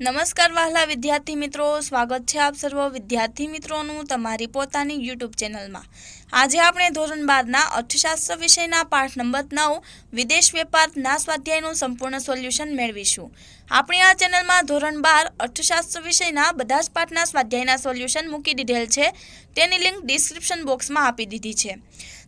નમસ્કાર વહાલા વિદ્યાર્થી મિત્રો, સ્વાગત છે આપ સર્વ વિદ્યાર્થી મિત્રોનું તમારી પોતાની યુટ્યુબ ચેનલમાં। આજે આપણે ધોરણ 12ના અર્થશાસ્ત્ર વિષયના પાઠ નંબર 9 વિદેશ વેપારના સ્વાધ્યાયનું સંપૂર્ણ સોલ્યુશન મેળવીશું। આપણી આ ચેનલમાં ધોરણ 12 અર્થશાસ્ત્ર વિષયના બધા જ પાઠના સ્વાધ્યાયના સોલ્યુશન મૂકી દીધેલ છે, તેની લિંક ડિસ્ક્રિપ્શન બોક્સમાં આપી દીધી છે।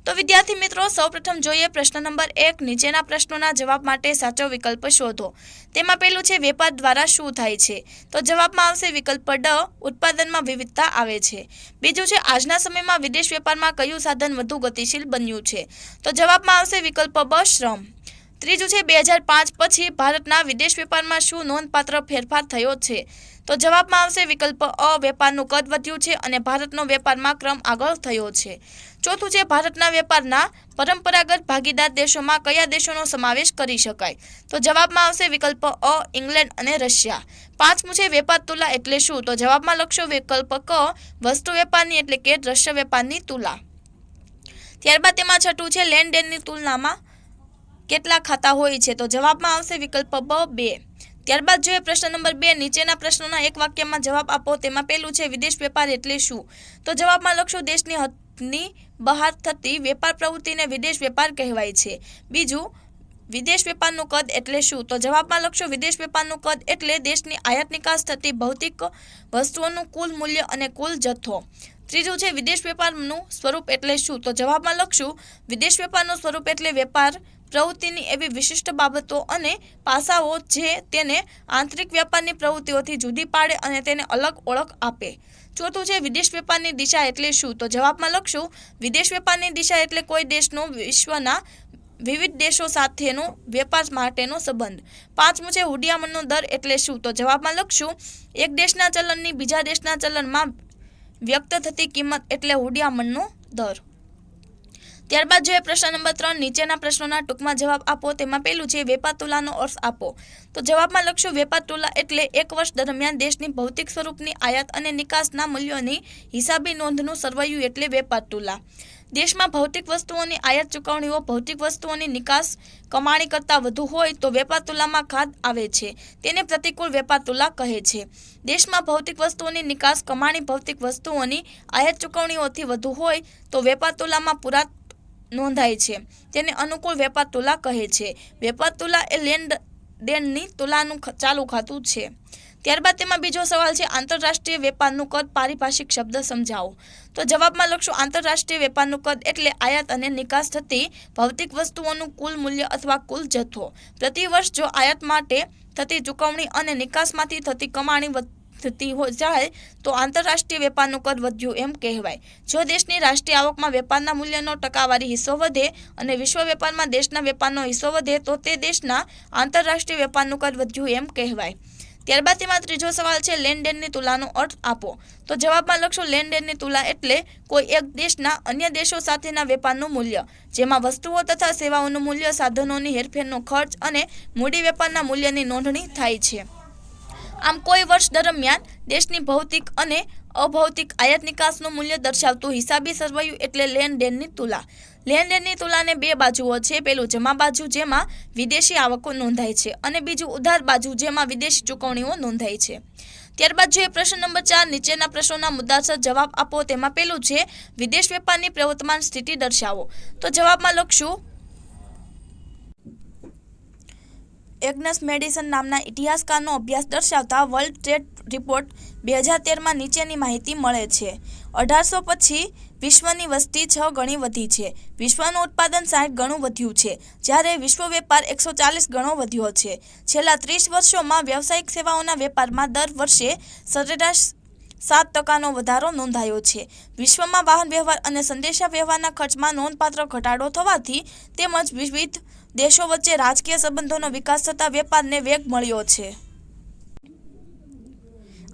તો વિદ્યાર્થી મિત્રો, સૌપ્રથમ જોઈએ પ્રશ્ન નંબર 1। નીચેના પ્રશ્નોના જવાબ માટે સાચો વિકલ્પ શોધો। તેમાં પહેલું છે વેપાર દ્વારા શું થાય છે? તો જવાબમાં આવશે વિકલ્પ ડ, ઉત્પાદનમાં વિવિધતા આવે છે। બીજું છે આજના સમયમાં વિદેશ વેપારમાં કયું સાધન વધુ ગતિશીલ બન્યું છે? તો જવાબમાં આવશે વિકલ્પ બ, શ્રમ। ત્રીજું છે 2005 પછી ભારતના વિદેશ વેપારમાં શું નોંધપાત્ર ફેરફાર થયો છે? તો જવાબમાં આવશે વિકલ્પ અ, વેપારનું કદ વધ્યું છે અને ભારતનો વેપારમાં ક્રમ આગળ થયો છે। ચોથું છે ભારતના વેપારના પરંપરાગત ભાગીદાર દેશોમાં કયા દેશોનો સમાવેશ કરી શકાય? તો જવાબમાં આવશે વિકલ્પ અ, ઇંગ્લેન્ડ અને રશિયા। પાંચમું છે વેપાર તુલા એટલે શું? તો જવાબમાં લખશો વિકલ્પ ક, વસ્તુ વેપારની એટલે કે દ્રશ્ય વેપારની તુલા। ત્યારબાદ તેમાં છઠ્ઠું છે લેણદેણની તુલનામાં કેટલા ખાતા હોય છે? તો જવાબમાં આવશે વિકલ્પ બ, 2। ત્યારબાદ જોઈએ પ્રશ્ન નંબર 2। નીચેના પ્રશ્નોના એક વાક્યમાં જવાબ આપો। તેમાં પહેલું છે વિદેશ વેપાર એટલે શું? તો જવાબમાં લખશો દેશની હદની બહાર થતી વેપાર પ્રવૃત્તિને વિદેશ વેપાર કહેવાય છે। બીજું, વિદેશ વેપારનું કદ એટલે શું? તો જવાબમાં લખશો વિદેશ વેપારનું કદ એટલે દેશની આયાત નિકાસ થતી ભૌતિક વસ્તુઓનું કુલ મૂલ્ય અને કુલ જથ્થો। ત્રીજું છે વિદેશ વેપારનું સ્વરૂપ એટલે શું? તો જવાબમાં લખશું વિદેશ વેપારનું સ્વરૂપ એટલે વેપાર પ્રવૃત્તિની એવી વિશિષ્ટ બાબતો અને પાસાઓ જે તેને આંતરિક વ્યાપારની પ્રવૃત્તિઓથી જુદી પાડે અને તેને અલગ ઓળખ આપે। ચોથું છે વિદેશ વેપારની દિશા એટલે શું? તો જવાબમાં લખશું વિદેશ વેપારની દિશા એટલે કોઈ દેશનો વિશ્વના વિવિધ દેશો સાથેનો વેપાર માટેનો સંબંધ। પાંચમું છે હુંડિયામણનો દર એટલે શું? તો જવાબમાં લખશું એક દેશના ચલણની બીજા દેશના ચલણમાં વ્યક્ત થતી કિંમત એટલે હુંડિયામણનો દર। ત્યારબાદ જોઈએ પ્રશ્ન નંબર 3। નીચેના પ્રશ્નોના ટૂંકમાં જવાબ આપો। તેમાં પહેલું છે વેપાર તુલાનો અર્થ આપો। તો જવાબમાં લખશું વેપાર તુલા એટલે એક વર્ષ દરમિયાન દેશની ભૌતિક સ્વરૂપની આયાત અને નિકાસના મૂલ્યોની હિસાબી નોંધનું સરવૈયું એટલે વેપાર તુલા। દેશમાં ભૌતિક વસ્તુઓની આયાત ચૂકવણીઓ ભૌતિક વસ્તુઓની નિકાસ કમાણી કરતાં વધુ હોય તો વેપાર તુલામાં ખાધ આવે છે, તેને પ્રતિકૂળ વેપાર તુલા કહે છે। દેશમાં ભૌતિક વસ્તુઓની નિકાસ કમાણી ભૌતિક વસ્તુઓની આયાત ચૂકવણીઓથી વધુ હોય તો વેપાર તુલામાં પૂરા નોંધાય છે, તેને અનુકૂળ વેપાર તુલા કહે છે। વેપાર તુલા એ લેણદેણની તુલાનું ચાલુ ખાતું છે। ત્યારબાદ તેમાં બીજો સવાલ છે આંતરરાષ્ટ્રીય વેપારનું કદ પારિભાષિક શબ્દ સમજાવો। તો જવાબમાં લખશું આંતરરાષ્ટ્રીય વેપારનું કદ એટલે આયાત અને નિકાસ થતી ભૌતિક વસ્તુઓનું કુલ મૂલ્ય અથવા કુલ જથ્થો। પ્રતિ વર્ષ જો આયાત માટે થતી ચૂકવણી અને નિકાસમાંથી થતી કમાણી થતી જાય તો આંતરરાષ્ટ્રીય વેપારનું કદ વધ્યું એમ કહેવાય। જો દેશની રાષ્ટ્રીય આવકમાં વેપારના મૂલ્યનો ટકાવારી હિસ્સો વધે અને વિશ્વ વેપારમાં દેશના વેપારનો હિસ્સો વધે તો તે દેશના આંતરરાષ્ટ્રીય વેપારનું કદ વધ્યું એમ કહેવાય। ત્યારબાદ તેમાં ત્રીજો સવાલ છે લેણદેણની તુલાનો અર્થ આપો। તો જવાબમાં લખશું લેણદેણની તુલા એટલે કોઈ એક દેશના અન્ય દેશો સાથેના વેપારનું મૂલ્ય, જેમાં વસ્તુઓ તથા સેવાઓનું મૂલ્ય, સાધનોની હેરફેરનો ખર્ચ અને મૂડી વેપારના મૂલ્યની નોંધણી થાય છે। આમ કોઈ વર્ષ દરમિયાન દેશની ભૌતિક અને અભૌતિક આયાત નિકાસનું મૂલ્ય દર્શાવતું હિસાબી સરવૈયું એટલે લેણદેણની તુલા। લેણદેણની તુલાને બે બાજુઓ છે, પેલું જમા બાજુ જેમાં વિદેશી આવકો નોંધાય છે અને બીજું ઉધાર બાજુ જેમાં વિદેશી ચૂકવણીઓ નોંધાય છે। ત્યારબાદ જોઈએ પ્રશ્ન નંબર 4। નીચેના પ્રશ્નોના મુદ્દાસર જવાબ આપો। તેમાં પેલું છે વિદેશ વેપારની પ્રવર્તમાન સ્થિતિ દર્શાવો। તો જવાબમાં લખશું એગ્નસ મેડિસન નામના ઇતિહાસકારનો અભ્યાસ દર્શાવતા વર્લ્ડ ટ્રેડ રિપોર્ટ 2013માં નીચેની માહિતી મળે છે। 1800 પછી વિશ્વની વસ્તી 6 ગણી વધી છે, વિશ્વનું ઉત્પાદન 60 ગણું વધ્યું છે, જ્યારે વિશ્વ વેપાર 140 ગણો વધ્યો છે। છેલ્લા 30 વર્ષોમાં વ્યવસાયિક સેવાઓના વેપારમાં દર વર્ષે સરેરાશ 7% વધારો નોંધાયો છે। વિશ્વમાં વાહન વ્યવહાર અને સંદેશા વ્યવહારના ખર્ચમાં નોંધપાત્ર ઘટાડો થવાથી તેમજ વિવિધ દેશો વચ્ચે રાજકીય સંબંધોનો વિકાસ થતાં વેપારને વેગ મળ્યો છે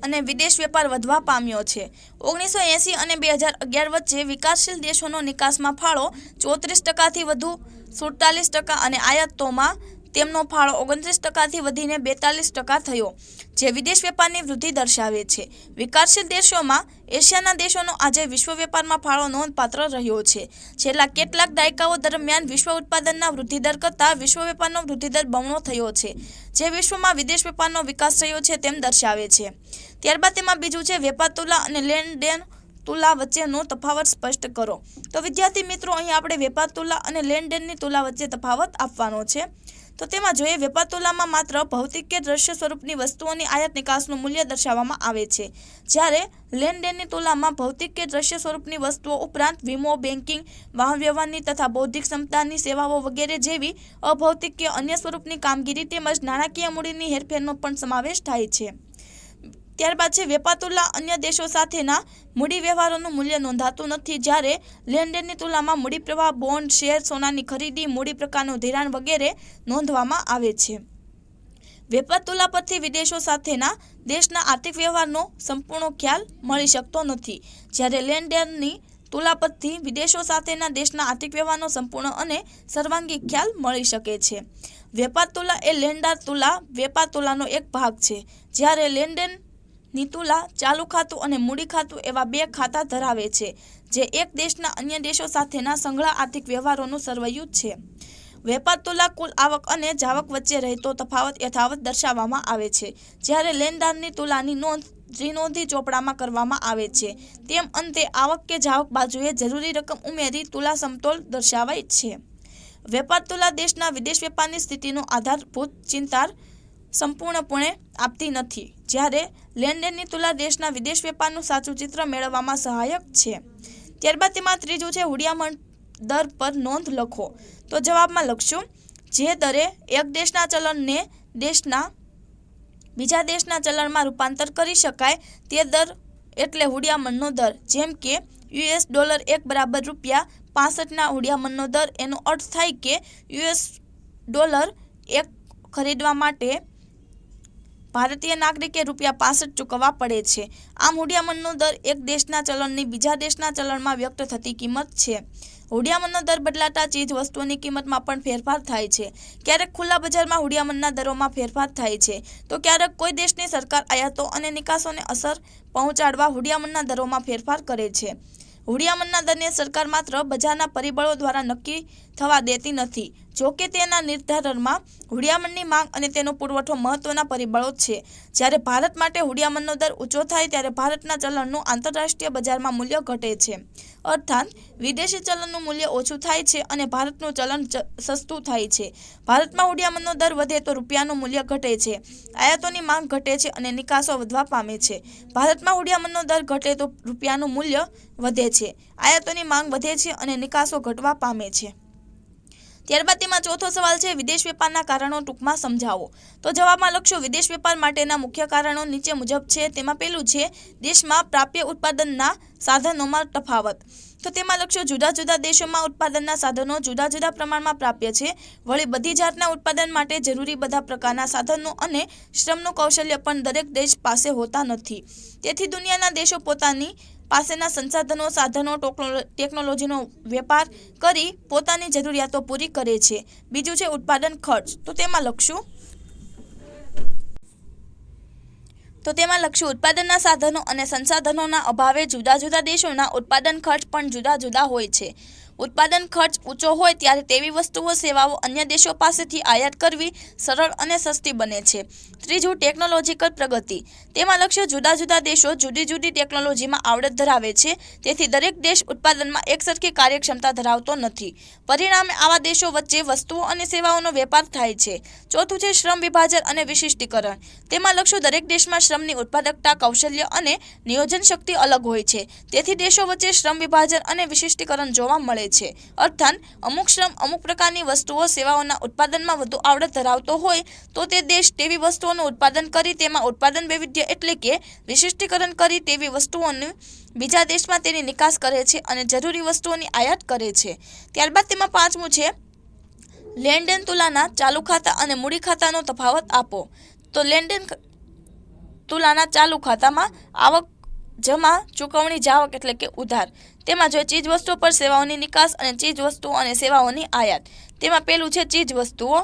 અને વિદેશ વેપાર વધવા પામ્યો છે। 1980 અને 2011 વચ્ચે વિકાસશીલ દેશોનો નિકાસમાં ફાળો 34%થી વધુ 47% અને આયાતોમાં તેમનો ફાળો 29%થી વધીને 42% થયો, જે વિદેશ વેપારની વૃદ્ધિ દર્શાવે છે. વિકાસશીલ દેશોમાં એશિયાના દેશોનો આજે વિશ્વ વેપારમાં ફાળો નોંધપાત્ર રહ્યો છે. છેલ્લા કેટલાક દાયકાઓ દરમિયાન વિશ્વ ઉત્પાદનના વૃદ્ધિદર કરતાં વિશ્વ વેપારનો વૃદ્ધિદર બમણો થયો છે, જે વિશ્વમાં વિદેશ વેપારનો વિકાસ થયો છે તેમ દર્શાવે છે. ત્યારબાદ તેમાં બીજું છે વેપાર તુલા અને લેણદેણ તુલા વચ્ચેનો તફાવત સ્પષ્ટ કરો. તો વિદ્યાર્થી મિત્રો, અહીં આપણે વેપાર તુલા અને લેણદેણની તુલા વચ્ચે તફાવત આપવાનો છે. તો તેમાં જોઈએ, વેપાર તુલામાં માત્ર ભૌતિક કે દ્રશ્ય સ્વરૂપની વસ્તુઓની આયાત નિકાસનું મૂલ્ય દર્શાવવામાં આવે છે, જ્યારે લેણદેણની તુલામાં ભૌતિક કે દ્રશ્ય સ્વરૂપની વસ્તુઓ ઉપરાંત વીમો, બેન્કિંગ, વાહન વ્યવહારની તથા બૌદ્ધિક ક્ષમતાની સેવાઓ વગેરે જેવી અભૌતિક કે અન્ય સ્વરૂપની કામગીરી તેમજ નાણાકીય મૂડીની હેરફેરનો પણ સમાવેશ થાય છે. ત્યારબાદ છે વેપાર તુલા અન્ય દેશો સાથેના મૂડી વ્યવહારોનું મૂલ્ય નોંધાતું નથી, જ્યારે લેણદેણની તુલામાં મૂડી પ્રવાહ, બોન્ડ, શેર, સોનાની ખરીદી, મૂડી પ્રકારનું ધિરાણ વગેરે નોંધવામાં આવે છે. વેપાર તુલા પરથી વિદેશો સાથેના દેશના આર્થિક વ્યવહારનો સંપૂર્ણ ખ્યાલ મળી શકતો નથી, જ્યારે લેણદેણની તુલા પરથી વિદેશો સાથેના દેશના આર્થિક વ્યવહારનો સંપૂર્ણ અને સર્વાંગી ખ્યાલ મળી શકે છે. વેપાર તુલા એ લેણદાર તુલા વેપાર તુલાનો એક ભાગ છે, જ્યારે લેણદેણની તુલા ચાલુ ખાતું અને મૂડી ખાતું એવા બે ખાતા ધરાવે છે, જે એક દેશના અન્ય દેશો સાથેના સંઘળા આર્થિક વ્યવહારોનું સરવૈયું છે. વેપાર તુલા કુલ આવક અને જાવક વચ્ચે રહેતો તફાવત યથાવત દર્શાવવામાં આવે છે, જ્યારે લેણદારની તુલાની નોંધ દ્વિનોંધી ચોપડામાં કરવામાં આવે છે. તેમ અંતે આવક કે જાવક બાજુએ જરૂરી રકમ ઉમેરી તુલા સમતોલ દર્શાવાય છે. વેપાર તુલા દેશના વિદેશ વેપારની સ્થિતિનો આધારભૂત ચિંતાર સંપૂર્ણપણે આપતી નથી, જ્યારે લેણદેણની તુલા દેશના વિદેશ વેપારનું સાચું ચિત્ર મેળવવામાં સહાયક છે. ત્યારબાદ તેમાં ત્રીજું છે હુંડિયામણ દર પર નોંધ લખો. તો જવાબમાં લખશું, જે દરે એક દેશના ચલણને દેશના બીજા દેશના ચલણમાં રૂપાંતર કરી શકાય તે દર એટલે હુંડિયામણનો દર. જેમ કે $1 બરાબર ₹65ના હુંડિયામણનો દર. એનો અર્થ થાય કે $1 ખરીદવા માટે ભારતીય નાગરિકે ₹65 ચૂકવવા પડે છે. આમ હુંડિયામણનો દર એક દેશના ચલણની બીજા દેશના ચલણમાં વ્યક્ત થતી કિંમત છે. હુંડિયામણનો દર બદલાતા ચીજ વસ્તુઓની કિંમતમાં પણ ફેરફાર થાય છે. ક્યારેક ખુલ્લા બજારમાં હુંડિયામણના દરોમાં ફેરફાર થાય છે, તો ક્યારેક કોઈ દેશની સરકાર આયાતો અને નિકાસોને અસર પહોંચાડવા હુંડિયામણના દરોમાં ફેરફાર કરે છે. હુંડિયામણના દરને સરકાર માત્ર બજારના પરિબળો દ્વારા નક્કી થવા દેતી નથી, જોકે તેના નિર્ધારણમાં હુંડિયામણની માંગ અને તેનો પુરવઠો મહત્વના પરિબળો છે. જ્યારે ભારત માટે હુંડિયામણનો દર ઊંચો થાય ત્યારે ભારતના ચલણનું આંતરરાષ્ટ્રીય બજારમાં મૂલ્ય ઘટે છે, અર્થાત વિદેશી ચલણનું મૂલ્ય ઓછું થાય છે અને ભારતનું ચલણ સસ્તું થાય છે. ભારતમાં હુંડિયામણનો દર વધે તો રૂપિયાનું મૂલ્ય ઘટે છે, આયાતોની માંગ ઘટે છે અને નિકાસો વધવા પામે છે. ભારતમાં હુંડિયામણનો દર ઘટે તો રૂપિયાનું મૂલ્ય વધે છે, આયાતોની માંગ વધે છે અને નિકાસો ઘટવા પામે છે. ત્યારબાદ તેમાં ચોથો સવાલ છે વિદેશ વેપારના કારણો ટૂંકમાં સમજાવો. તો જવાબમાં લખશો, વિદેશ વેપાર માટેના મુખ્ય કારણો નીચે મુજબ છે. તેમાં પહેલું છે દેશમાં પ્રાપ્ય ઉત્પાદનના સાધનોમાં તફાવત. તો તેમાં લખશો, જુદા જુદા દેશોમાં ઉત્પાદનના સાધનો જુદા જુદા પ્રમાણમાં પ્રાપ્ય છે. વળી બધી જાતના ઉત્પાદન માટે જરૂરી બધા પ્રકારના સાધનો અને શ્રમનું કૌશલ્ય પણ દરેક દેશ પાસે હોતા નથી. તેથી દુનિયાના દેશો પોતાની પાસેના સંસાધનો, સાધનો, ટેકનોલોજીનો વેપાર કરી પોતાની જરૂરિયાતો પૂરી કરે છે. બીજું છે ઉત્પાદન ખર્ચ. તો તેમાં લખશું ઉત્પાદનના સાધનો અને સંસાધનોના અભાવે જુદા જુદા દેશોના ઉત્પાદન ખર્ચ પણ જુદા જુદા હોય છે. ઉત્પાદન ખર્ચ ઊંચો હોય ત્યારે તેવી વસ્તુઓ, સેવાઓ અન્ય દેશો પાસેથી આયાત કરવી સરળ અને સસ્તી બને છે. ત્રીજું ટેકનોલોજીકલ પ્રગતિ. તેમાં લક્ષ્ય જુદા જુદા દેશો જુદી જુદી ટેકનોલોજીમાં આવડત ધરાવે છે, તેથી દરેક દેશ ઉત્પાદનમાં એકસરખી કાર્યક્ષમતા ધરાવતો નથી. પરિણામે આવા દેશો વચ્ચે વસ્તુઓ અને સેવાઓનો વેપાર થાય છે. ચોથું છે શ્રમ વિભાજન અને વિશિષ્ટીકરણ. તેમાં લક્ષ્ય દરેક દેશમાં શ્રમની ઉત્પાદકતા, કૌશલ્ય અને નિયોજન શક્તિ અલગ હોય છે, તેથી દેશો વચ્ચે શ્રમ વિભાજન અને વિશિષ્ટીકરણ જોવા મળે છે. અર્થાત અમુક શ્રમ, અમુક પ્રકારની વસ્તુઓ, સેવાઓના ઉત્પાદનમાં વધુ આવડત ધરાવતો હોય તો તે દેશ તેવી વસ્તુઓનું ઉત્પાદન કરી તેમાં ઉત્પાદન વૈવિધ્ય એટલે કે વિશિષ્ટીકરણ કરી તેવી વસ્તુઓનું બીજા દેશમાં તેની નિકાસ કરે છે અને જરૂરી વસ્તુઓની આયાત કરે છે. ત્યારબાદ તેમાં પાંચમું છે લેણદેણ તુલાના ચાલુ ખાતા અને મૂડી ખાતાનો તફાવત આપો. તો લેણદેણ તુલાના ચાલુ ખાતામાં આવક, જમા, ચૂકવણી, જાવક એટલે કે ઉધાર. તેમાં જોઈએ ચીજ વસ્તુઓ પર સેવાઓની નિકાસ અને ચીજ વસ્તુઓ અને સેવાઓની આયાત. તેમાં પહેલું છે ચીજ વસ્તુઓ.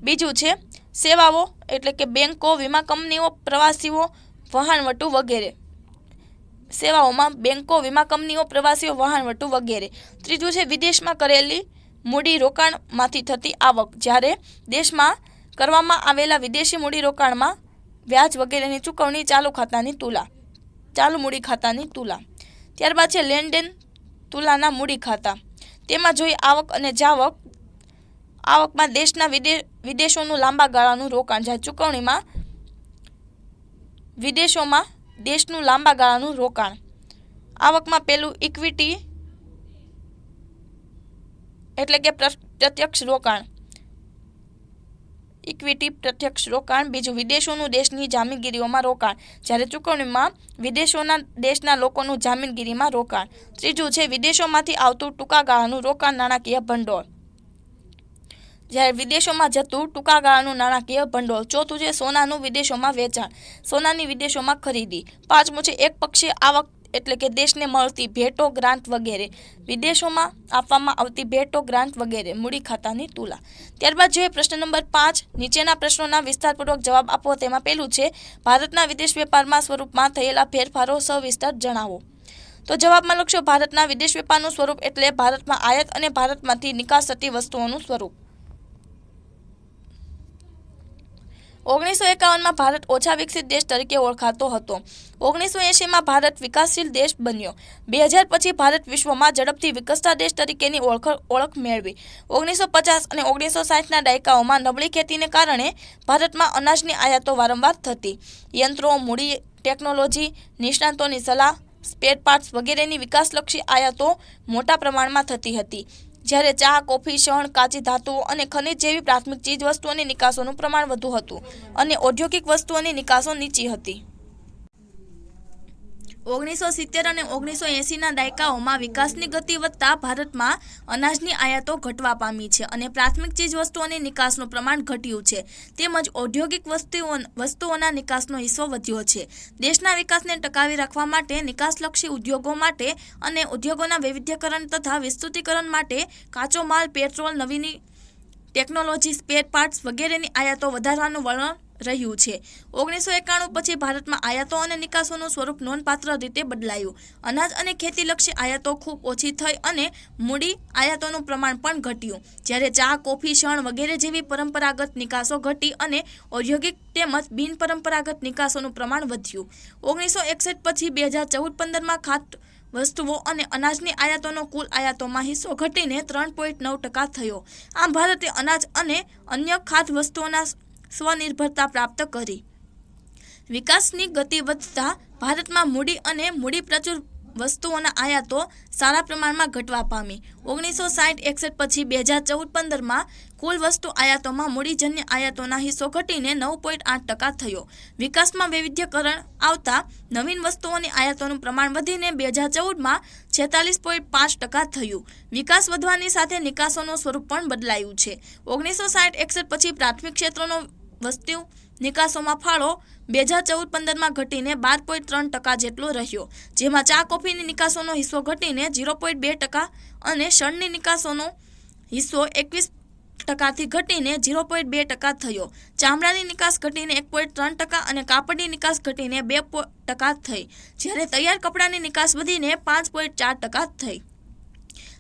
બીજું છે સેવાઓ એટલે કે બેંકો, વીમા કંપનીઓ, પ્રવાસીઓ, વહાણવટુ વગેરે. સેવાઓમાં બેંકો, વીમા કંપનીઓ, પ્રવાસીઓ, વહાણવટુ વગેરે. ત્રીજું છે વિદેશમાં કરેલી મૂડી રોકાણમાંથી થતી આવક, જ્યારે દેશમાં કરવામાં આવેલા વિદેશી મૂડી રોકાણમાં વ્યાજ વગેરેની ચૂકવણી ચાલુ મૂડી ખાતાની તુલા. ત્યારબાદ છે લેણદેણ તુલાના મૂડી ખાતા. તેમાં જોઈએ આવક અને જાવક. આવકમાં વિદેશોનું લાંબા ગાળાનું રોકાણ, જ્યારે ચૂકવણીમાં વિદેશોમાં દેશનું લાંબા ગાળાનું રોકાણ. આવકમાં પેલું ઇક્વિટી એટલે કે પ્રત્યક્ષ રોકાણ, ઇક્વિટી પ્રત્યક્ષ રોકાણ. બીજું વિદેશોનું દેશની જામીનગીરીઓમાં રોકાણ, જ્યારે ચૂકવણીમાં વિદેશોના દેશના લોકોનું જામીનગીરીમાં રોકાણ. ત્રીજું છે વિદેશોમાંથી આવતું ટૂંકા ગાળાનું રોકાણ, નાણાકીય ભંડોળ, જ્યારે વિદેશોમાં જતું ટૂંકા ગાળાનું નાણાકીય ભંડોળ. ચોથું છે સોનાનું વિદેશોમાં વેચાણ, સોનાની વિદેશોમાં ખરીદી. પાંચમું છે એકપક્ષીય આવક એટલે કે દેશને મળતી ભેટો, ગ્રાન્ટ વગેરે, વિદેશોમાં આપવામાં આવતી ભેટો, ગ્રાન્ટ વગેરે. મૂડી ખાતાની તુલા. ત્યારબાદ જોઈએ પ્રશ્ન નંબર 5. નીચેના પ્રશ્નોના વિસ્તારપૂર્વક જવાબ આપો. તેમાં પહેલું છે ભારતના વિદેશ વેપારમાં સ્વરૂપમાં થયેલા ફેરફારો સવિસ્તર જણાવો. તો જવાબમાં લખશો ભારતના વિદેશ વેપારનું સ્વરૂપ એટલે ભારતમાં આયાત અને ભારતમાંથી નિકાસ થતી વસ્તુઓનું સ્વરૂપ. 1951માં ભારત ઓછા વિકસિત દેશ તરીકે ઓળખાતો હતો. 1980માં ભારત વિકાસશીલ દેશ બન્યો. 2000 પછી ભારત વિશ્વમાં ઝડપથી વિકસતા દેશ તરીકેની ઓળખ મેળવી. 1950 અને 1960ના દાયકાઓમાં નબળી ખેતીને કારણે ભારતમાં અનાજની આયાતો વારંવાર થતી. યંત્રો, મૂડી, ટેકનોલોજી, નિષ્ણાતોની સલાહ, સ્પેર પાર્ટ્સ વગેરેની વિકાસલક્ષી આયાતો મોટા પ્રમાણમાં થતી હતી, જ્યારે ચા, કોફી, શણ, કાચી ધાતુઓ અને ખનિજ જેવી પ્રાથમિક ચીજવસ્તુઓની નિકાસોનું પ્રમાણ વધુ હતું અને ઔદ્યોગિક વસ્તુઓની નિકાસો નીચી હતી. 1970 અને 1980ના દાયકાઓમાં વિકાસની ગતિ વધતા ભારતમાં અનાજની આયાતો ઘટવા પામી છે અને પ્રાથમિક ચીજવસ્તુઓની નિકાસનું પ્રમાણ ઘટ્યું છે, તેમજ ઔદ્યોગિક વસ્તુઓના નિકાસનો હિસ્સો વધ્યો છે. દેશના વિકાસને ટકાવી રાખવા માટે, નિકાસલક્ષી ઉદ્યોગો માટે અને ઉદ્યોગોના વૈવિધ્યકરણ તથા વિસ્તૃતીકરણ માટે કાચો માલ, પેટ્રોલ, નવીન ટેકનોલોજી, સ્પેર પાર્ટ્સ વગેરેની આયાતો વધારવાનું વલણ રહ્યું છે. 1991 પછી ભારતમાં આયાતો અને નિકાસોનું સ્વરૂપ નોંધપાત્ર રીતે બદલાયું. અનાજ અને ખેતીલક્ષી આયાતો ખૂબ ઓછી થઈ અને મૂડી આયાતોનું પ્રમાણ પણ ઘટ્યું, જ્યારે ચા, કોફી, શણ વગેરે જેવી પરંપરાગત નિકાસો ઘટી અને ઔદ્યોગિક તેમજ બિનપરંપરાગત નિકાસોનું પ્રમાણ વધ્યું. 1961 પછી 2014-15માં ખાદ્ય વસ્તુઓ અને અનાજની આયાતોનો કુલ આયાતોમાં હિસ્સો ઘટીને 3.9% થયો. આમ ભારતે અનાજ અને અન્ય ખાદ્ય વસ્તુઓના સ્વનિર્ભરતા પ્રાપ્ત કરી. વિકાસની ગતિ વધતા ભારતમાં મૂડી અને મૂડી પ્રચુર વસ્તુઓના આયાતો સારા પ્રમાણમાં ઘટવા પામી. 1960-61 પછી 2014-15માં કુલ વસ્તુ આયાતોમાં મૂડીજન્ય આયાતોના હિસ્સો ઘટીને 9.8% થયો. વિકાસમાં વૈવિધ્યકરણ આવતા નવીન વસ્તુઓની આયાતોનું પ્રમાણ વધીને 2014માં 46.5% થયું. વિકાસ વધવાની સાથે નિકાસોનું સ્વરૂપ પણ બદલાયું છે. 1960-61 પછી પ્રાથમિક ક્ષેત્રનો વસ્તુ નિકાસોમાં ફાળો 2014-15માં ઘટીને 12.3% જેટલો રહ્યો, જેમાં ચા, કોફીની નિકાસોનો હિસ્સો ઘટીને 0.2% અને શણની નિકાસોનો હિસ્સો 21%થી ઘટીને 0.2% થયો. ચામડાની નિકાસ ઘટીને 1.3% અને કાપડની નિકાસ ઘટીને 2% થઈ, જ્યારે તૈયાર કપડાની નિકાસ વધીને 5.4% થઈ.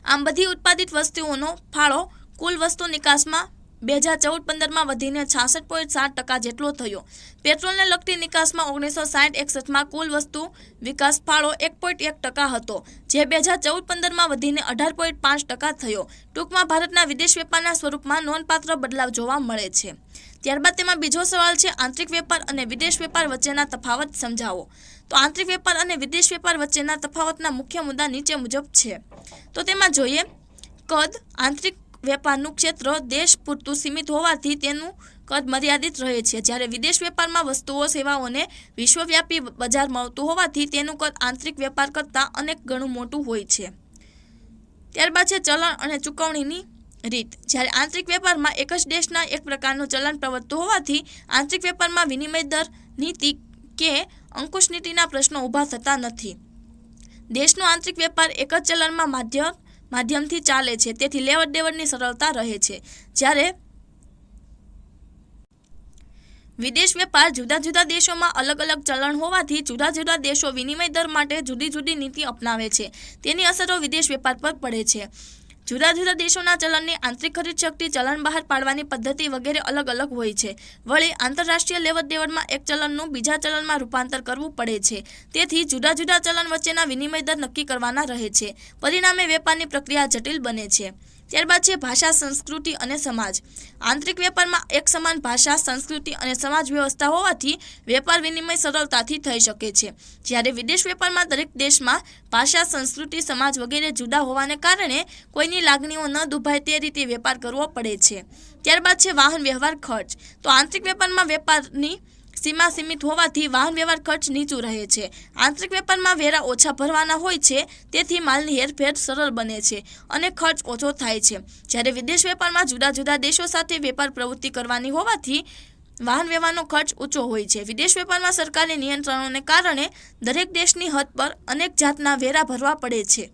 આમ બધી ઉત્પાદિત વસ્તુઓનો ફાળો કુલ વસ્તુ નિકાસમાં 2014-15માં વધીને 66.7% જેટલો થયો. પેટ્રોલને લગતી નિકાસમાં 1960-61માં કુલ વસ્તુ વિકાસ ફાળો 1.1% હતો, જે 2014-15માં વધીને 18.5% થયો. ટૂંકમાં ભારતના વિદેશ વેપારના સ્વરૂપમાં નોંધપાત્ર બદલાવ જોવા મળે છે. ત્યારબાદ તેમાં બીજો સવાલ છે આંતરિક વેપાર અને વિદેશ વેપાર વચ્ચેના તફાવત સમજાવો. તો આંતરિક વેપાર અને વિદેશ વેપાર વચ્ચેના તફાવતના મુખ્ય મુદ્દા નીચે મુજબ છે. તો તેમાં જોઈએ કદ. આંતરિક વેપારનું ક્ષેત્ર દેશ પૂરતું સીમિત હોવાથી તેનું કદ મર્યાદિત રહે છે, જ્યારે વિદેશ વેપારમાં વસ્તુઓ, સેવાઓને વિશ્વવ્યાપી બજાર મળતું હોવાથી તેનું કદ આંતરિક વેપાર કરતાં અનેક ગણું મોટું હોય છે. ત્યારબાદ છે ચલણ અને ચૂકવણીની રીત. જ્યારે આંતરિક વેપારમાં એક જ દેશના એક પ્રકારનું ચલણ પ્રવર્તતું હોવાથી આંતરિક વેપારમાં વિનિમય દર નીતિ કે અંકુશ નીતિના પ્રશ્નો ઊભા થતા નથી. દેશનો આંતરિક વેપાર એક જ ચલણમાં માધ્યમથી ચાલે છે, તેથી લેવડ દેવડની સરળતા રહે છે. જ્યારે વિદેશ વેપાર જુદા જુદા દેશોમાં અલગ અલગ ચલણ હોવાથી જુદા જુદા દેશો વિનિમય દર માટે જુદી જુદી નીતિ અપનાવે છે. તેની અસરો વિદેશ વેપાર પર પડે છે. જુદા જુદા દેશોના ચલણની આંતરિક ખરીદ શક્તિ, ચલણ બહાર પાડવાની પદ્ધતિ વગેરે અલગ અલગ હોય છે. વળી આંતરરાષ્ટ્રીય લેવડ દેવડમાં એક ચલણનું બીજા ચલણમાં રૂપાંતર કરવું પડે છે. તેથી જુદા જુદા ચલણ વચ્ચેના વિનિમય દર નક્કી કરવાના રહે છે. પરિણામે વેપારની પ્રક્રિયા જટિલ બને છે. ત્યારબાદ છે ભાષા, સંસ્કૃતિ અને સમાજ. આંતરિક વેપારમાં એક સમાન ભાષા, સંસ્કૃતિ અને સમાજ વ્યવસ્થા હોવાથી વેપાર વિનિમય સરળતાથી થઈ શકે છે. જ્યારે વિદેશ વેપારમાં દરેક દેશમાં ભાષા, સંસ્કૃતિ, સમાજ વગેરે જુદા હોવાને કારણે કોઈની લાગણીઓ ન દુભાય તે રીતે વેપાર કરવો પડે છે. ત્યારબાદ છે વાહન વ્યવહાર ખર્ચ. તો આંતરિક વેપારમાં વેપારની સીમા સીમિત હોવાથી વાહન વ્યવહાર ખર્ચ નીચું રહે છે. આંતરિક વેપારમાં વેરા ઓછા ભરવાના હોય છે, તેથી માલની હેરફેર સરળ બને છે અને ખર્ચ ઓછો થાય છે. જ્યારે વિદેશ વેપારમાં જુદા જુદા દેશો સાથે વેપાર પ્રવૃત્તિ કરવાની હોવાથી વાહન વ્યવહારનો ખર્ચ ઊંચો હોય છે. વિદેશ વેપારમાં સરકારી નિયંત્રણોને કારણે દરેક દેશની હદ પર અનેક જાતના વેરા ભરવા પડે છે,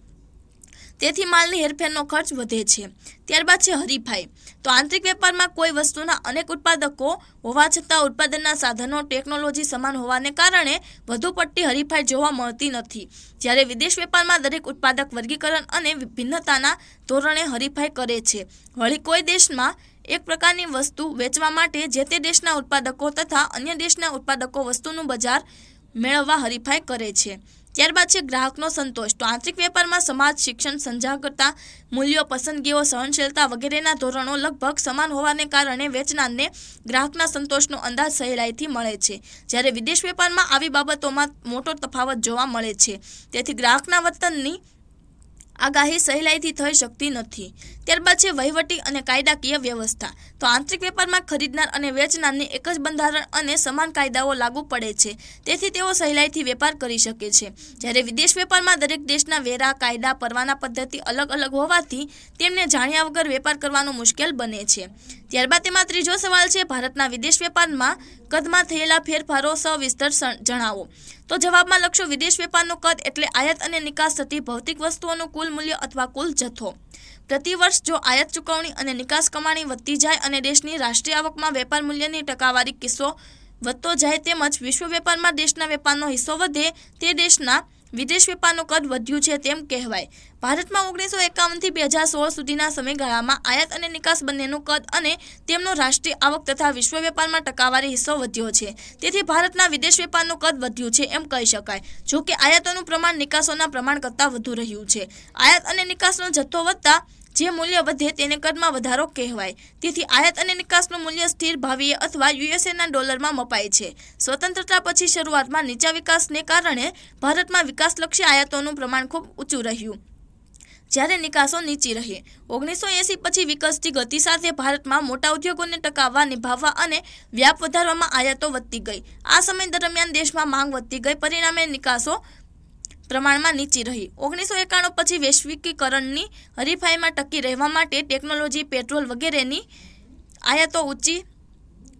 તેથી માલની હેરફેરનો ખર્ચ વધે છે. ત્યારબાદ છે હરીફાઈ. તો આંતરિક વેપારમાં કોઈ વસ્તુના અનેક ઉત્પાદકો હોવા છતાં ઉત્પાદનના સાધનો, ટેકનોલોજી સમાન હોવાને કારણે વધુ પડતી હરીફાઈ જોવા મળતી નથી. જ્યારે વિદેશ વેપારમાં દરેક ઉત્પાદક વર્ગીકરણ અને ભિન્નતાના ધોરણે હરીફાઈ કરે છે. વળી કોઈ દેશમાં એક પ્રકારની વસ્તુ વેચવા માટે જે તે દેશના ઉત્પાદકો તથા અન્ય દેશના ઉત્પાદકો વસ્તુનું બજાર મેળવવા હરીફાઈ કરે છે. ત્યારબાદ છે ગ્રાહકનો સંતોષ. તો આંતરિક વેપારમાં સમાજ, શિક્ષણ, સંજાગરતા, મૂલ્યો, પસંદગીઓ, સહનશીલતા વગેરેના ધોરણો લગભગ સમાન હોવાને કારણે વેચનારને ગ્રાહકના સંતોષનો અંદાજ સહેલાઈથી મળે છે. જ્યારે વિદેશ વેપારમાં આવી બાબતોમાં મોટો તફાવત જોવા મળે છે, તેથી ગ્રાહકના વર્તનની આગાહી સહેલાઈથી થઈ શકતી નથી. ત્યારબાદ છે વહીવટી અને કાયદાકીય વ્યવસ્થા. તો આંતરિક વેપારમાં ખરીદનાર અને વેચનારને એક જ બંધારણ અને સમાન કાયદાઓ લાગુ પડે છે, તેથી તેઓ સહેલાઈથી વેપાર કરી શકે છે. જ્યારે વિદેશ વેપારમાં દરેક દેશના વેરા, કાયદા, પરવાના પદ્ધતિ અલગ અલગ હોવાથી તેમને જાણ્યા વગર વેપાર કરવાનો મુશ્કેલ બને છે. ત્યારબાદ તેમાં ત્રીજો સવાલ છે ભારતના વિદેશ વેપારમાં કદમાં થયેલા ફેરફારો સવિસ્તર જણાવો. તો જવાબમાં લખશો વિદેશ વેપારનું કદ એટલે આયાત અને નિકાસ થતી ભૌતિક વસ્તુઓનું કુલ મૂલ્ય અથવા કુલ જથ્થો. પ્રતિ વર્ષ જો આયાત ચૂકવણી અને નિકાસ કમાણી વધતી જાય અને દેશની રાષ્ટ્રીય આવકમાં વેપાર મૂલ્યની ટકાવારી કિસ્સો વધતો જાય તેમજ વિશ્વ વેપારમાં દેશના વેપારનો હિસ્સો વધે તે દેશના વિદેશ વેપારનું કદ વધ્યું છે તેમ કહેવાય. ભારતમાં 1951થી 2016 સુધીના સમયગાળામાં આયાત અને નિકાસ બંનેનું કદ અને તેમનો રાષ્ટ્રીય આવક તથા વિશ્વ વેપારમાં ટકાવારી હિસ્સો વધ્યો છે. તેથી ભારતના વિદેશ વેપારનું કદ વધ્યું છે એમ કહી શકાય. જો કે આયાતોનું પ્રમાણ નિકાસોના પ્રમાણ કરતાં વધુ રહ્યું છે. આયાત અને નિકાસનો જથ્થો વધતા જે મૂલ્ય વધે તેને કદમાં વધારો કહેવાય. તેથી આયાત અને નિકાસનું મૂલ્ય સ્થિર ભાવીય અથવા યુએસએના ડોલરમાં મપાય છે. સ્વતંત્રતા પછી શરૂઆતમાં નીચા વિકાસને કારણે ભારતમાં વિકાસલક્ષી આયાતોનું પ્રમાણ ખૂબ ઊંચું રહ્યું, જ્યારે નિકાસો નીચી રહી. 1980 પછી વિકસતી ગતિ સાથે ભારતમાં મોટા ઉદ્યોગોને ટકાવવા, નિભાવવા અને વ્યાપ વધારવામાં આયાતો વધતી ગઈ. આ સમય દરમિયાન દેશમાં માંગ વધતી ગઈ, પરિણામે નિકાસો પ્રમાણમાં નીચી રહી. 1991 પછી વૈશ્વિકીકરણની હરીફાઈમાં ટકી રહેવા માટે ટેકનોલોજી, પેટ્રોલ વગેરેની આયાતો ઊંચી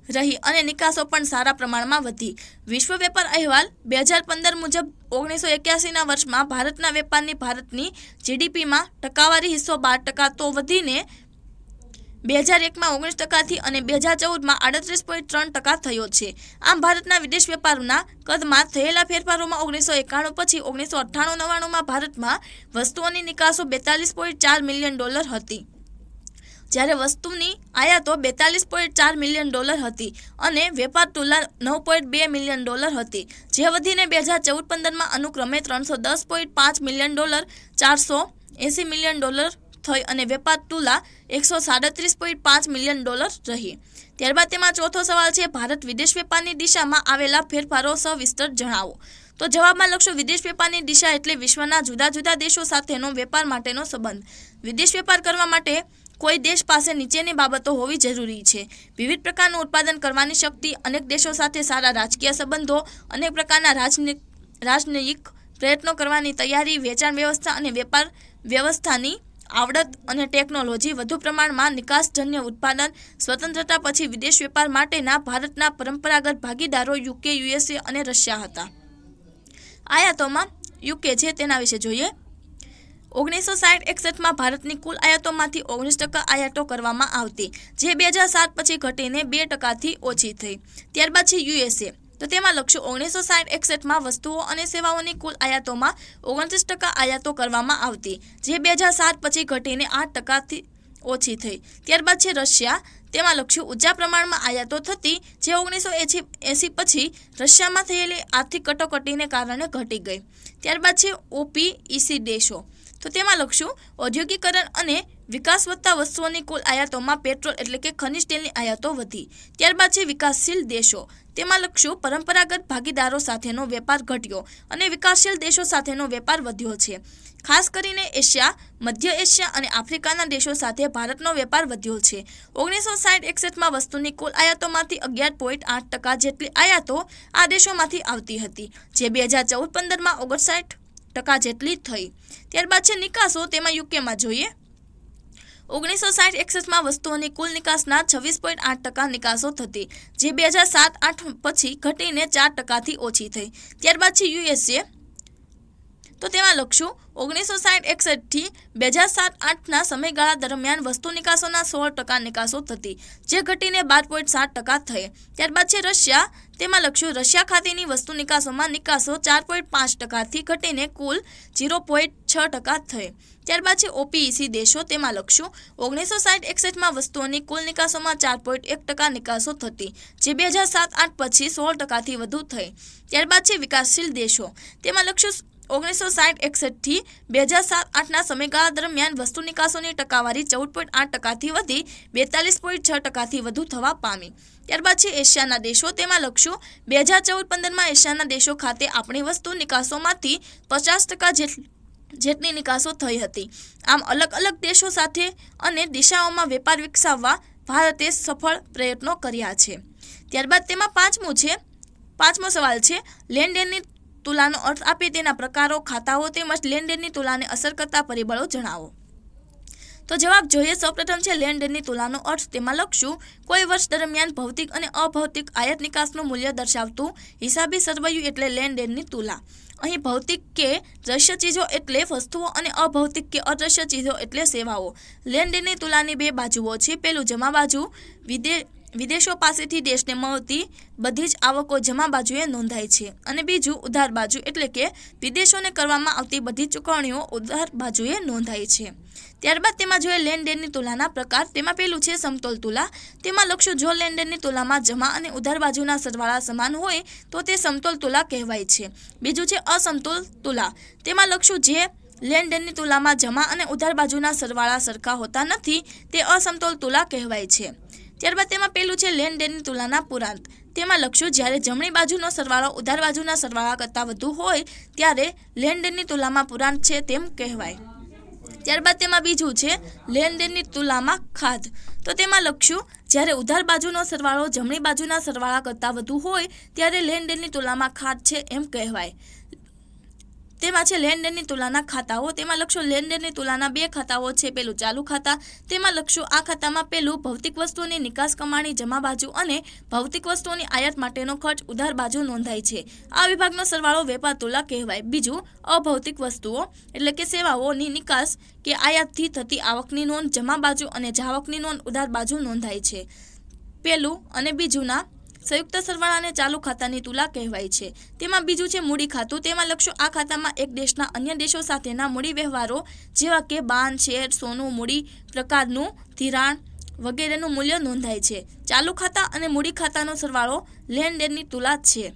રહી અને નિકાસો પણ સારા પ્રમાણમાં વધી. વિશ્વ વેપાર અહેવાલ 2015 મુજબ 1981ના વર્ષમાં ભારતના વેપારની ભારતની જીડીપીમાં ટકાવારી હિસ્સો 12% તો વધીને 2001માં 19%થી અને 2014માં 38.3% થયો છે. આમ ભારતના વિદેશ વેપારના કદમાં થયેલા ફેરફારોમાં 1991 પછી 1998-99માં ભારતમાં વસ્તુઓની નિકાસો $42.4 મિલિયન હતી, જ્યારે વસ્તુની આયાતો $42.4 મિલિયન હતી અને વેપાર તુલા $9.2 મિલિયન હતી, જે વધીને 2014-15માં અનુક્રમે $310.5 મિલિયન, $480 મિલિયન થઈ અને વેપાર તુલા $137.5 મિલિયન રહી. ત્યારબાદ તેમાં ચોથો સવાલ છે ભારત વિદેશ વેપારની દિશામાં આવેલા ફેરફારો સવિસ્તર જણાવો. તો જવાબમાં લખશો વિદેશ વેપારની દિશા એટલે વિશ્વના જુદા જુદા દેશો સાથેનો વેપાર માટેનો સંબંધ. વિદેશ વેપાર કરવા માટે કોઈ દેશ પાસે નીચેની બાબતો હોવી જરૂરી છે: વિવિધ પ્રકારનું ઉત્પાદન કરવાની શક્તિ, અનેક દેશો સાથે સારા રાજકીય સંબંધો, અનેક પ્રકારના રાજનયિક પ્રયત્નો કરવાની તૈયારી, વેચાણ વ્યવસ્થા અને વેપાર વ્યવસ્થાની આવડત અને ટેકનોલોજી, વધુ પ્રમાણમાં નિકાસજન્ય ઉત્પાદન. સ્વતંત્રતા પછી વિદેશ વેપાર માટેના ભારતના પરંપરાગત ભાગીદારો યુકે, યુએસએ અને રશિયા હતા. આયાતોમાં યુકે છે તેના વિશે જોઈએ. 1960-61 ભારતની કુલ આયાતોમાંથી 19% આયાતો કરવામાં આવતી, જે 2007 પછી ઘટીને 2%થી ઓછી થઈ. ત્યારબાદ છે યુએસએ. તો તેમાં લખશું 1960-61 વસ્તુઓ અને સેવાઓની કુલ આયાતોમાં 29% આયાતો કરવામાં આવતી, જે 2007 પછી ઘટીને 8%થી ઓછી થઈ. ત્યારબાદ છે રશિયા. તેમાં લખ્યું ઊંચા પ્રમાણમાં આયાતો થતી, જે 1980 પછી રશિયામાં થયેલી આર્થિક કટોકટીને કારણે ઘટી ગઈ. ત્યારબાદ છે ઓપીઈસી દેશો. તો તેમાં લખશું ઔદ્યોગિકરણ અને વિકાસ વધતા વસ્તુઓની કુલ આયાતોમાં પેટ્રોલ એટલે કે ખનિજ તેલની આયાતો વધી. ત્યારબાદ છે વિકાસશીલ દેશો. તેમાં લખશું પરંપરાગત ભાગીદારો સાથેનો વેપાર ઘટ્યો અને વિકાસશીલ દેશો સાથેનો વેપાર વધ્યો છે. ખાસ કરીને એશિયા, મધ્ય એશિયા અને આફ્રિકાના દેશો સાથે ભારતનો વેપાર વધ્યો છે. 1960-61 વસ્તુની કુલ આયાતોમાંથી 11.8% જેટલી આયાતો આ દેશોમાંથી આવતી હતી, જે 2014-15 59% જેટલી થઈ. ત્યારબાદ છે નિકાસો. તેમાં યુકેમાં જોઈએ 1960-61 વસ્તુઓની કુલ નિકાસના 26.8% નિકાસો થતી, જે 2007-8 પછી ઘટીને 4%થી ઓછી થઈ. ત્યારબાદ છે યુએસએ. તો તેમાં લખશું 1960-61 થી 2007-8ના સમયગાળા દરમિયાન વસ્તુ નિકાસોના 16% નિકાસો થતી, જે ઘટીને 12.7% થઈ. ત્યારબાદ છે રશિયા. તેમાં લખશું રશિયા ખાતેની વસ્તુ નિકાસોમાં નિકાસો 4.5%થી ઘટીને કુલ 0.6% થઈ. ત્યારબાદ છે ઓપીઈસી દેશો. તેમાં લખશું 1960-61 વસ્તુઓની કુલ નિકાસોમાં 4.1% નિકાસો થતી, જે 2007-8 પછી 16%થી વધુ થઈ. ત્યારબાદ છે વિકાસશીલ દેશો. તેમાં લખશું 1960-61 થી 2007-8ના સમયગાળા દરમિયાન વસ્તુ નિકાસોની ટકાવારી 14.8%થી વધી 42.6%થી વધુ થવા પામી. ત્યારબાદ છે એશિયાના દેશો. તેમાં લખશું 2014-15 એશિયાના દેશો ખાતે આપણી વસ્તુ નિકાસોમાંથી 50% જેટલી નિકાસો થઈ હતી. આમ અલગ અલગ દેશો સાથે અને દિશાઓમાં વેપાર વિકસાવવા ભારતે સફળ પ્રયત્નો કર્યા છે. ત્યારબાદ તેમાં પાંચમો સવાલ છે લેણદેણની તુલાનો અર્થ આપી તેના પ્રકારો, ખાતાઓ તેમજ લેણદેણની તુલાને અસર કરતા પરિબળો જણાવો. તો જવાબ જોઈએ. સૌપ્રથમ છે લેણદેણની તુલાનો અર્થ. તેમાં લખશું કોઈ વર્ષ દરમિયાન ભૌતિક અને અભૌતિક આયાત નિકાસનું મૂલ્ય દર્શાવતું હિસાબી સરવૈયું એટલે લેણદેણની તુલા. અહીં ભૌતિક કે દ્રશ્ય ચીજો એટલે વસ્તુઓ અને અભૌતિક કે અદ્રશ્ય ચીજો એટલે સેવાઓ. લેણદેણની તુલાની બે બાજુઓ છે. પેલું જમા બાજુ, વિદેશો પાસેથી દેશને મળતી બધી જ આવકો જમા બાજુએ નોંધાય છે, અને બીજું ઉધાર બાજુ એટલે કે વિદેશોને કરવામાં આવતી બધી ચૂકવણીઓ ઉધાર બાજુએ નોંધાય છે. ત્યારબાદ તેમાં જોઈએ લેણદેણની તુલાના પ્રકાર. તેમાં પેલું છે સમતોલ તુલા. તેમાં લખશું જો લેણદેણની તુલામાં જમા અને ઉધાર બાજુના સરવાળા સમાન હોય તો તે સમતોલ તુલા કહેવાય છે. બીજું છે અસમતોલ તુલા. તેમાં લખશું જે લેણદેણની તુલામાં જમા અને ઉધાર બાજુના સરવાળા સરખા હોતા નથી તે અસમતોલ તુલા કહેવાય છે. ત્યારબાદ તેમાં પેલું છે લેણદેણની તુલાના પૂરાંત. તેમાં લખશું જ્યારે જમણી બાજુનો સરવાળો ઉધાર બાજુના સરવાળા કરતાં વધુ હોય ત્યારે લેણદેણની તુલામાં પૂરાંત છે તેમ કહેવાય. ત્યારબાદ તેમાં બીજું છે લેણદેણની તુલામાં ખાધ. તો તેમાં લખશું જ્યારે ઉધાર બાજુનો સરવાળો જમણી બાજુના સરવાળા કરતાં વધુ હોય ત્યારે લેણદેણની તુલામાં ખાધ છે એમ કહેવાય. તેમાં છે લેણદેણની તુલાના ખાતાઓ. તેમાં લખશું લેણદેણની તુલાના બે ખાતાઓ છે. પેલું ચાલુ ખાતા. તેમાં લખશું આ ખાતામાં પેલું ભૌતિક વસ્તુઓની નિકાસ કમાણી જમા બાજુ અને ભૌતિક વસ્તુઓની આયાત માટેનો ખર્ચ ઉધાર બાજુ નોંધાય છે. આ વિભાગનો સરવાળો વેપાર તુલા કહેવાય. બીજું અભૌતિક વસ્તુઓ એટલે કે સેવાઓની નિકાસ કે આયાતથી થતી આવકની નોંધ જમા બાજુ અને જાવકની નોંધ ઉધાર બાજુ નોંધાય છે. પેલું અને બીજુંના સંયુક્ત સરવાળાને ચાલુ ખાતાની તુલા કહેવાય છે. તેમાં બીજું છે મૂડી ખાતું. તેમાં લખશું આ ખાતામાં એક દેશના અન્ય દેશો સાથેના મૂડી વ્યવહારો જેવા કે બાંડ, શેર, સોનું, મૂડી પ્રકારનું ધિરાણ વગેરેનું મૂલ્ય નોંધાય છે. ચાલુ ખાતા અને મૂડી ખાતાનો સરવાળો લેણદેણની તુલા છે.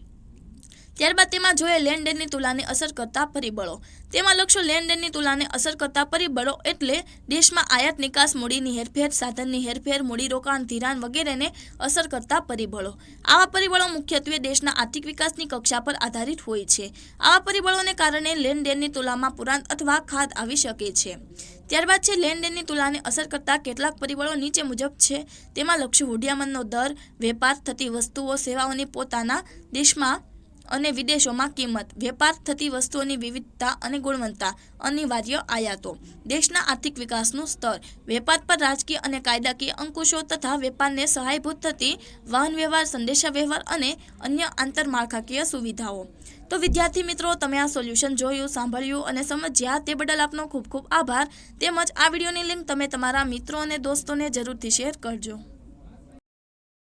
ત્યારબાદ તેમાં જોઈએ લેણદેણની તુલાને અસર કરતા પરિબળો. તેમાં લખશું લેણદેણની તુલાને અસર કરતા પરિબળો એટલે દેશમાં આયાત નિકાસ, મૂડીની હેરફેર, સાધનની હેરફેર, મૂડીરોકાણ, ધિરાણ વગેરેને અસર કરતા પરિબળો. આવા પરિબળો મુખ્યત્વે દેશના આર્થિક વિકાસની કક્ષા પર આધારિત હોય છે. આવા પરિબળોને કારણે લેણદેણની તુલામાં પૂરાંત અથવા ખાધ આવી શકે છે. ત્યારબાદ છે લેણદેણની તુલાને અસર કરતા કેટલાક પરિબળો નીચે મુજબ છે. તેમાં લખશું હૂંડિયામણનો દર, વેપાર થતી વસ્તુઓ સેવાઓની પોતાના દેશમાં અને વિદેશોમાં કિંમત, વેપાર થતી વસ્તુઓની વિવિધતા અને ગુણવત્તા, અનિવાર્ય આયાતો, દેશના આર્થિક વિકાસનું સ્તર, વેપાર પર રાજકીય અને કાયદાકીય અંકુશો તથા વેપારને સહાયભૂત થતી વાહન વ્યવહાર, સંદેશાવ્યવહાર અને અન્ય આંતરમાળખાકીય સુવિધાઓ. તો વિદ્યાર્થી મિત્રો, તમે આ સોલ્યુશન જોયું, સાંભળ્યું અને સમજ્યા તે બદલ આપનો ખૂબ ખૂબ આભાર. તેમજ આ વિડીયોની લિંક તમે તમારા મિત્રો અને દોસ્તોને જરૂરથી શેર કરજો.